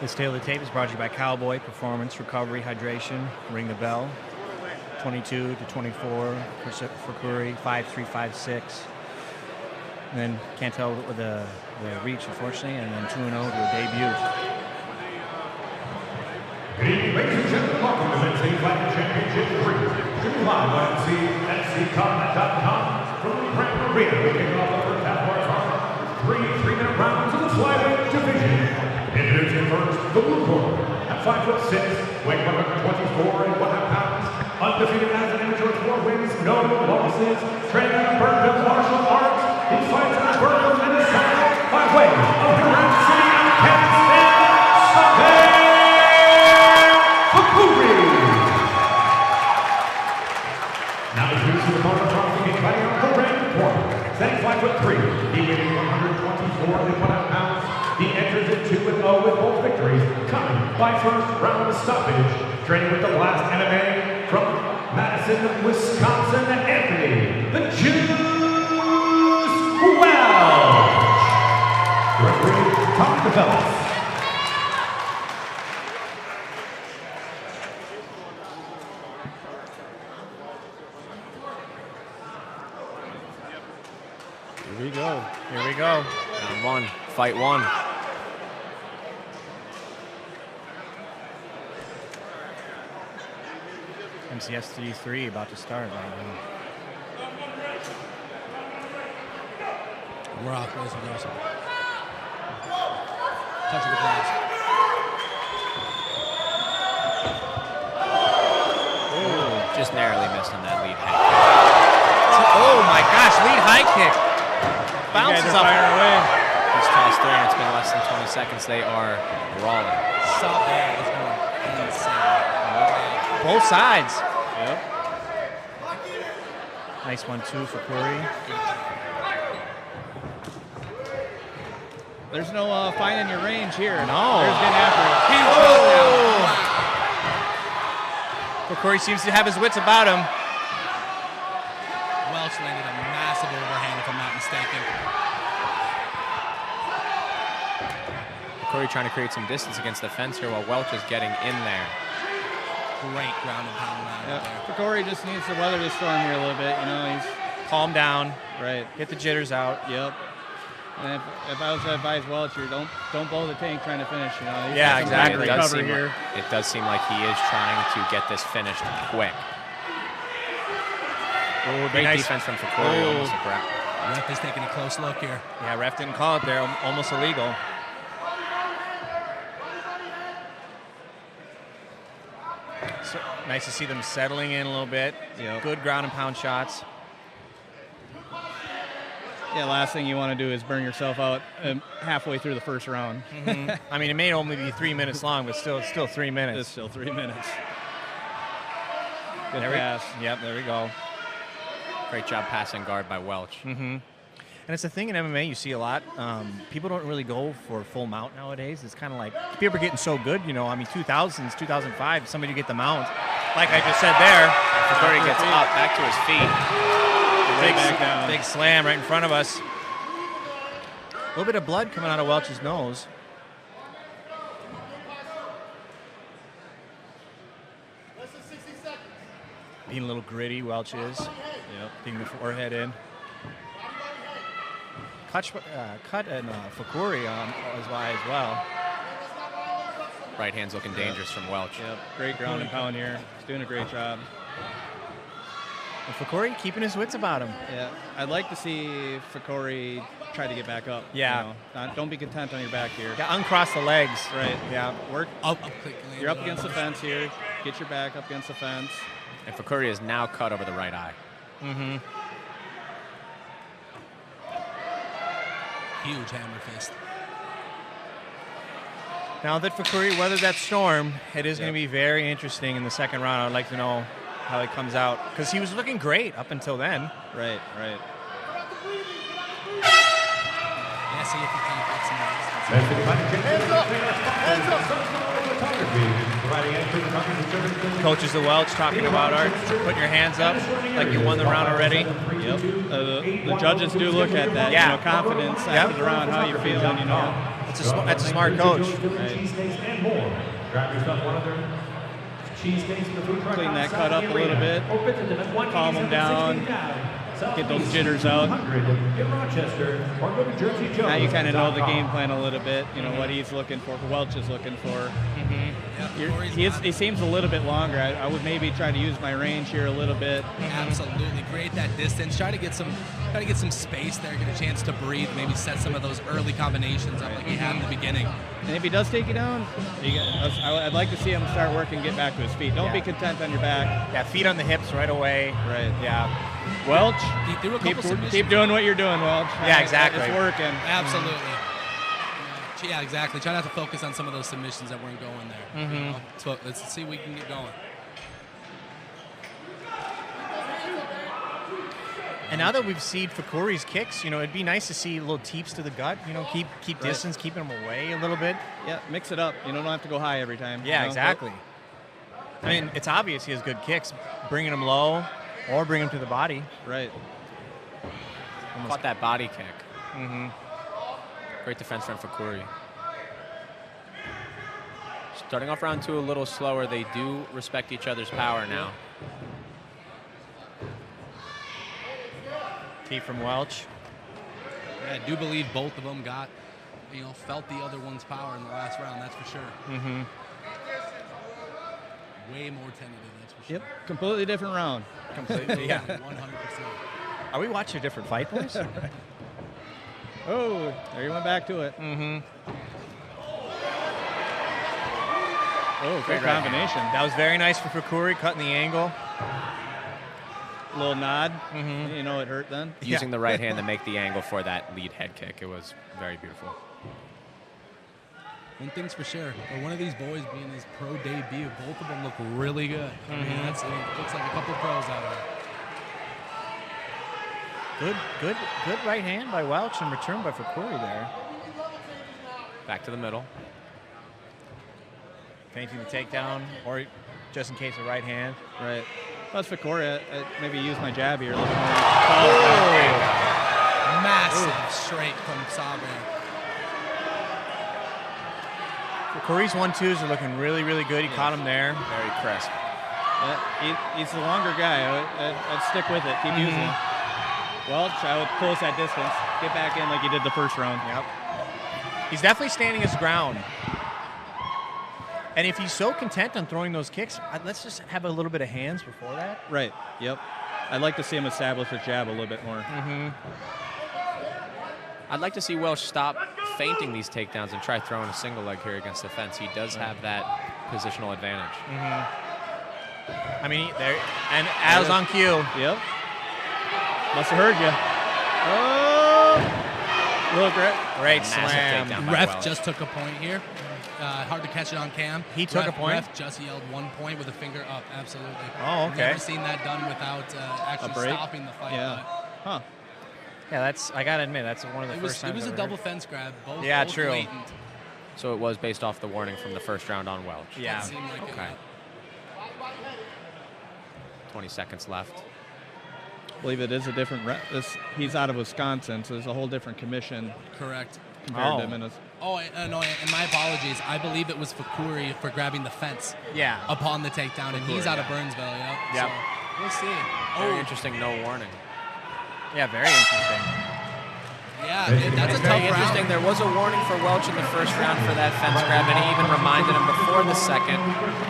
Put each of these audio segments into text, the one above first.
This Tail of the Tape is brought to you by Cowboy Performance, Recovery, Hydration, Ring the Bell, 22 to 24 for Fakoori, 5.356. And then can't tell with the reach, unfortunately, and then 2-0 to a debut. Good evening, ladies and gentlemen. Welcome to MC Fighting Championship 3. Streaming live on MCFC.com from the Grand Arena. We kick off the first half of our card. Three-minute rounds of the flyweight division. Introducing first, the blue corner. At 5'6", weighing 124.5 pounds. Undefeated as an amateur with 4 wins, no losses. Trained in Burnham martial arts. He fights in Burnham, Minnesota by way of Garett City, Kansas. Saber Fakoori. Now introducing the corner from the fighting on the red corner. Standing 5'3", he weighing 124.5 pounds. He enters at 2-0 with both victories, coming by first round stoppage. Training with the last MMA from Madison, Wisconsin, Anthony the Juice Welch. Referee Tom develops. Here we go. Here we go. Round 1, fight 1. MCFC 3 about to start right now. We're off, boys and girls. Touch of the glass. Ooh, just narrowly missed on that lead high kick. Oh my gosh, lead high kick. Bounces up. Away. He's tossed 3 and it's been less than 20 seconds. They are rolling. Stop there. It's going insane. Both sides. Yep. Nice one too for Cory. There's no finding your range here. No. There's getting after it. Fakoori seems to have his wits about him. Welch landed a massive overhand, if I'm not mistaken. Cory trying to create some distance against the fence here while Welch is getting in there. Great ground and pound round there. Fakoori just needs to weather the storm here a little bit. You know, he's Calm down. right. Get the jitters out. Yep. And if I was to advise Welch here, don't blow the tank trying to finish. You know. He's Yeah, got some time to exactly. recover here. It does seem like he is trying to get this finished quick. Oh, Great nice defense from Fakoori. Almost a grab. Ref is taking a close look here. Yeah, ref didn't call it there. Almost illegal. So, nice to see them settling in a little bit. Yep. Good ground and pound shots. Yeah, last thing you want to do is burn yourself out halfway through the first round. I mean, it may only be 3 minutes long, but still 3 minutes. It's still 3 minutes. Good There pass. Yep, there we go. Great job passing guard by Welch. And it's a thing in MMA you see a lot. People don't really go for full mount nowadays. It's kind of like people are getting so good, you know. I mean, 2000s, 2005, somebody get the mount. Like I just said there. Fakoori gets up, back to his feet. Big slam right in front of us. A little bit of blood coming out of Welch's nose. Being a little gritty, Welch is. Yep, getting the forehead in. Cut and Fakoori as well. Right hand's looking dangerous from Welch. Yep, great ground and pound here. He's doing a great job. And Fakoori keeping his wits about him. Yeah, I'd like to see Fakoori try to get back up. Yeah. You know? Don't be content on your back here. Yeah, uncross the legs. Right. Yeah. Work. Up quickly. You're up against the fence here. Get your back up against the fence. And Fakoori is now cut over the right eye. Huge hammer fist. Now that Fakoori weathered that storm, it is going to be very interesting in the second round. I'd like to know how it comes out because he was looking great up until then. Right. Yeah, see if he can get some Coaches of Welch talking about putting your hands up like you won the round already. Yep. The judges do look at that. Yeah. You know, confidence after the round, how you're feeling. You know. That's a smart coach. Cheesesteaks and more. Grab yourself one of their cheesesteaks from the food truck. Clean that cut up a little bit. Calm them down. Get those jitters out. Now you kind of know the game plan a little bit. You know what he's looking for, what Welch is looking for. He seems a little bit longer. I would maybe try to use my range here a little bit. Absolutely, create that distance. Try to get some space there. Get a chance to breathe. Maybe set some of those early combinations up like he had in the beginning. And if he does take you down, I'd like to see him start working, get back to his feet. Don't be content on your back. Yeah, feet on the hips right away. Right. Yeah. Welch, He threw a couple submissions. keep doing what you're doing, Welch. Yeah, exactly. It's working. Absolutely. Yeah, exactly. Try not to focus on some of those submissions that weren't going there. You know? So let's see if we can get going. And now that we've seen Fakoori's kicks, it'd be nice to see little teeps to the gut. Keep distance, keeping them away a little bit. Yeah, mix it up. You don't have to go high every time. Yeah, exactly. I mean, it's obvious he has good kicks. Bringing them low or bring them to the body. Right. Caught that body kick. Great defense from Fakoori. Starting off round 2 a little slower. They do respect each other's power now. Tee from Welch. Yeah, I do believe both of them felt the other one's power in the last round, that's for sure. Way more tentative, that's for sure. Yep, completely different round. Completely, yeah. 100%. Are we watching a different fight, boys? Oh, there you went back to it. Oh, great combination. That was very nice for Fakoori, cutting the angle. A little nod. It hurt then. Using the right hand to make the angle for that lead head kick. It was very beautiful. One thing's for sure, for one of these boys being his pro debut, both of them look really good. I mean, it looks like a couple pros out there. Good right hand by Welch and return by Fakoori there. Back to the middle. Painting the takedown, or just in case a right hand. Right. Plus Fakoori, maybe use my jab here a little more. Massive straight from Saber. Fakoori's 1-2s are looking really, really good. He caught him there. Very crisp. He's the longer guy. I'd stick with it. Keep using it. Welch, I would close that distance. Get back in like you did the first round. Yep. He's definitely standing his ground. And if he's so content on throwing those kicks, let's just have a little bit of hands before that. Right. Yep. I'd like to see him establish his jab a little bit more. I'd like to see Welch stop feinting these takedowns and try throwing a single leg here against the fence. He does have that positional advantage. I mean, there, and as on cue. Yep. Must have heard you. Oh! Look, great slam. Ref just took a point here. Hard to catch it on cam. He took a point? Ref just yelled 1 point with a finger up. Absolutely. Oh, okay. Never seen that done without actually stopping the fight. Yeah. Huh. Yeah, I gotta admit, that's one of the first times. It was a double fence grab. Both true. blatant. So it was based off the warning from the first round on Welch. Yeah. That seemed like Okay. 20 seconds left. I believe it is a different. He's out of Wisconsin, so there's a whole different commission. Correct. Compared to Minnesota. No, and my apologies. I believe it was Fakoori for grabbing the fence. Yeah. Upon the takedown, and he's out of Burnsville. Yep. Yep. So we'll see. Very interesting, no warning. Yeah, very interesting. Yeah, that's a tough Very interesting. round. There was a warning for Welch in the first round for that fence grab, and he even reminded him before the second.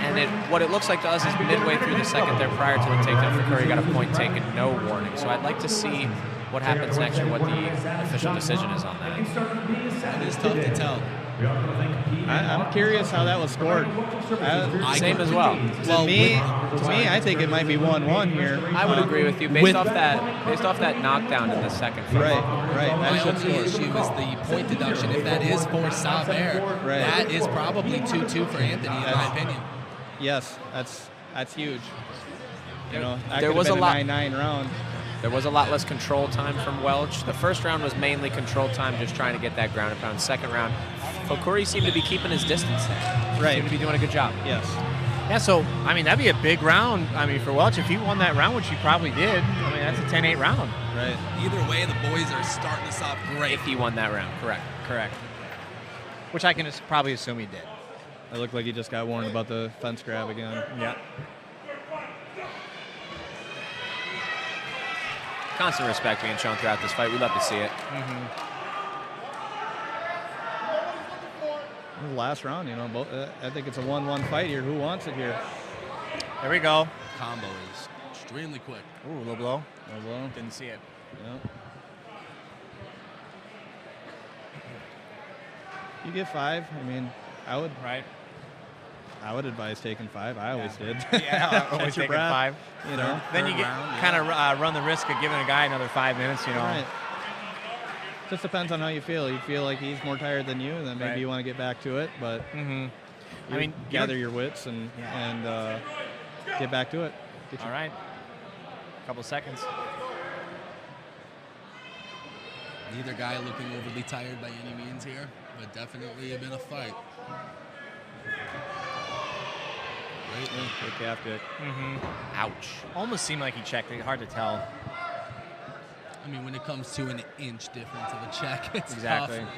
And what it looks like to us is midway through the second there prior to the takedown, Fakoori got a point taken, no warning. So I'd like to see what happens next or what the official decision is on that. It is tough to tell. I'm curious how that was scored. Same as well. To me, I think it might be 1-1 here. I would agree with you based off that knockdown in the second fight. Right. My That should only score. issue is the point deduction. If that is for Saber, that is probably 2-2 for Anthony, in my opinion. Yes, that's huge. You know, that There could was have a been lot- a 9-9 round. There was a lot less control time from Welch. The first round was mainly control time, just trying to get that ground and pound. Second round, Fakoori seemed to be keeping his distance. Right. Seemed to be doing a good job. Yes. Yeah, so, I mean, that'd be a big round. I mean, for Welch, if he won that round, which he probably did, I mean, that's a 10-8 round. Right. Either way, the boys are starting us off great. If he won that round, correct. which I can probably assume he did. It looked like he just got warned about the fence grab again. Yeah. Constant respect being shown throughout this fight. We love to see it. The last round, you know, I think it's a 1-1 fight here. Who wants it here? There we go. Combo is extremely quick. Ooh, low blow. Low blow. Didn't see it. Yeah. You get 5. I mean, I would advise taking 5. I always did. Yeah, always taking 5. You know, then you get kind of run the risk of giving a guy another 5 minutes. You know. Right. Just depends on how you feel. You feel like he's more tired than you, and then maybe you want to get back to it. But I mean, gather your wits and get back to it. All right. A couple seconds. Neither guy looking overly tired by any means here, but definitely been a fight. Great calf kick. Ouch. Almost seemed like he checked it. Hard to tell. I mean, when it comes to an inch difference of a check, it's Exactly. tough.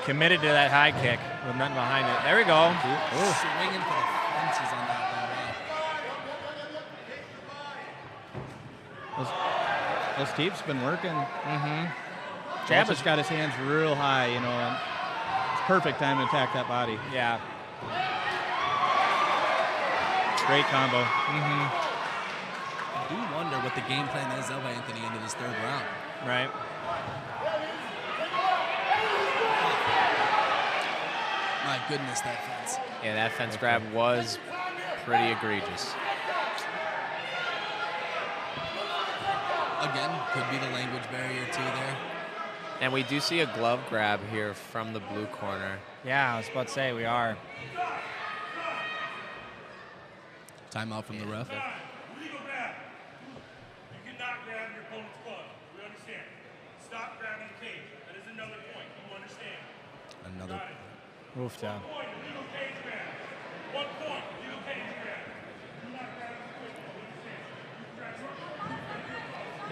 Committed to that high kick with nothing behind it. There we go. Swinging for the fences on that one. Those teeps been working. Jab Welch has got his hands real high, you know, and it's perfect time to attack that body. Yeah. Great combo. I do wonder what the game plan is of Anthony into this 3rd round. Right. My goodness, that fence. Yeah, that fence grab was pretty egregious. Again, could be the language barrier too there. And we do see a glove grab here from the blue corner. Yeah, I was about to say we are. Timeout from the ref. Illegal grab. You cannot grab your opponent's glove. We understand. Stop grabbing the cage. That is another point. You understand? Another. Oof, down. 1 point, illegal cage grab. 1 point, illegal cage grab. Do not grab the quick. You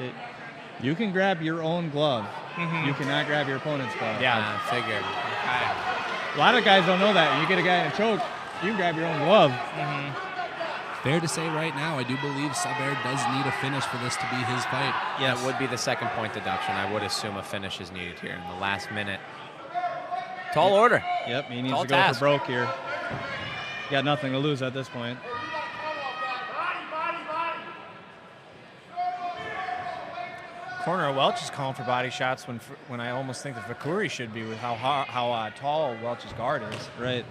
understand? You can grab your own glove. You cannot grab your opponent's glove. Yeah, figured. A lot of guys don't know that. You get a guy in a choke, you can grab your own glove. Fair to say right now, I do believe Saber does need a finish for this to be his fight. Yeah, it would be the 2nd point deduction. I would assume a finish is needed here in the last minute. Tall order. Yep, he needs Tall to go task. for broke here. Got nothing to lose at this point. Corner of Welch is calling for body shots when I almost think that Fakoori should be with how tall Welch's guard is. Right.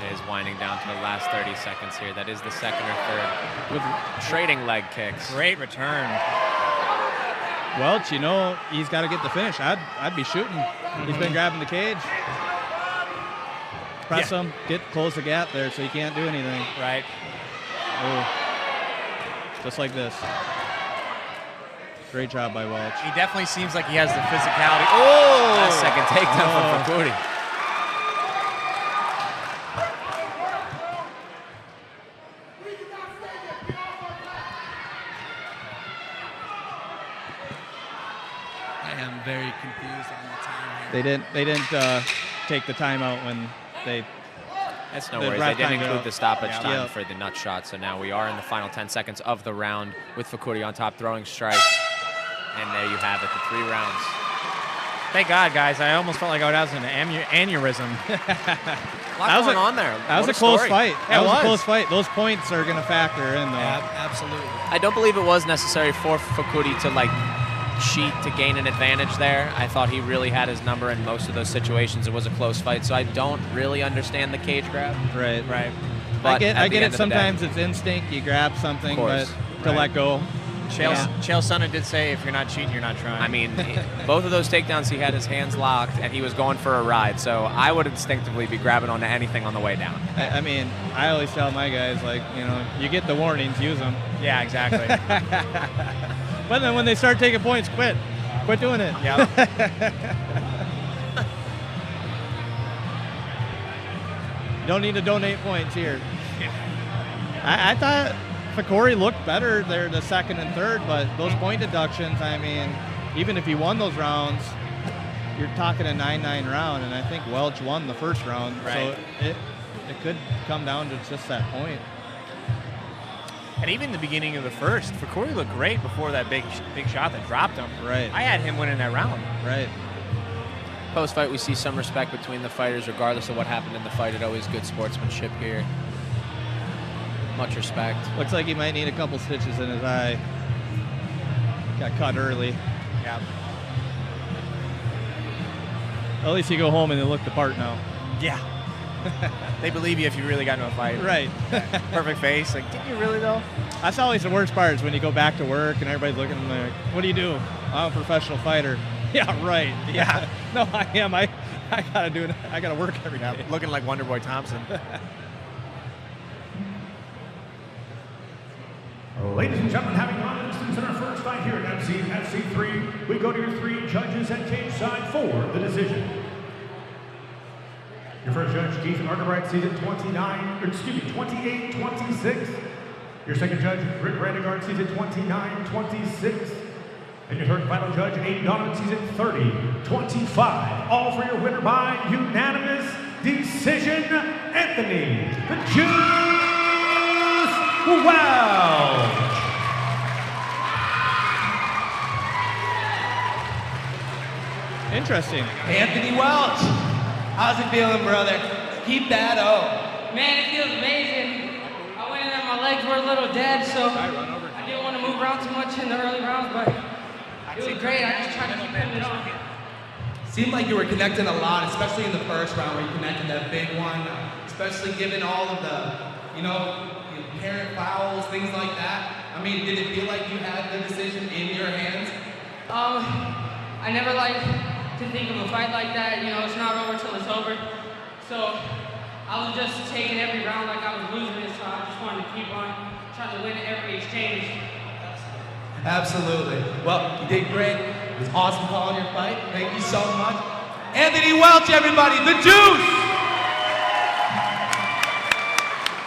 It is winding down to the last 30 seconds here. That is the 2nd or 3rd. With trading leg kicks. Great return. Welch, you know, he's got to get the finish. I'd be shooting. He's been grabbing the cage. Press him, close the gap there so he can't do anything. Right. Oh. Just like this. Great job by Welch. He definitely seems like he has the physicality. Oh! Last second takedown from Coty. I am very confused on the time here. They didn't take the timeout when they. That's no The worries. ref They didn't timed include out. the stoppage time Yeah. for the nut shot. So now we are in the final 10 seconds of the round with Fakoori on top, throwing strikes. And there you have it, the 3 rounds. Thank God, guys. I almost felt like I was in an aneurysm. A lot going on there. That was What a close story. fight. That was a close fight. Those points are going to factor in, though. Absolutely. I don't believe it was necessary for Fakoori to cheat to gain an advantage there. I thought he really had his number in most of those situations. It was a close fight, so I don't really understand the cage grab. Right. But I get it. it. Sometimes it's instinct. You grab something, but to let go. Chael Sonnen did say, if you're not cheating, you're not trying. I mean, both of those takedowns, he had his hands locked, and he was going for a ride. So I would instinctively be grabbing onto anything on the way down. I mean, I always tell my guys, you get the warnings, use them. Yeah, exactly. But then when they start taking points, quit doing it. Yeah. Don't need to donate points here. I thought Fakoori looked better there the second and third, but those point deductions, I mean, even if he won those rounds, you're talking a 9-9 round, and I think Welch won the first round. Right. So it could come down to just that point. And even the beginning of the first, Fakoori looked great before that big shot that dropped him. Right. I had him winning that round. Right. Post-fight, we see some respect between the fighters, regardless of what happened in the fight. It's always good sportsmanship here. Much respect. Looks like he might need a couple stitches in his eye. Got cut early. Yeah. At least you go home and they look the part now. Yeah. They believe you if you really got into a fight. Right. Perfect face. Like, did you really though? That's always the worst part is when you go back to work and everybody's looking at them like, what do you do? I'm a professional fighter. Yeah, right. Yeah. No, I am. I gotta do it. I gotta work every day. Looking like Wonderboy Thompson. Ladies and gentlemen, having gone to distance in our first fight here at MCFC 3, we go to your 3 judges at cage side for the decision. Your first judge, Keith Arterbright, sees it 28-26. Your second judge, Rick Randegaard, sees it 29-26. And your third and final judge, Aiden Donovan, sees it 30-25. All for your winner by unanimous decision, Anthony the Juice Welch. Interesting. Anthony Welch, how's it feeling, brother? Keep that up. Man, it feels amazing. I went in and my legs were a little dead, so I didn't want to move around too much in the early rounds, but it was great. I just tried to keep putting it on. Seemed like you were connecting a lot, especially in the first round where you connected that big one, especially given all of the, the apparent fouls, things like that. I mean, did it feel like you had the decision in your hands? I never like to think of a fight like that. It's not over till it's over. So I was just taking every round like I was losing it, so I just wanted to keep on trying to win every exchange. Absolutely. Well, you did great. It was awesome calling your fight. Thank you so much. Anthony Welch, everybody, the Juice!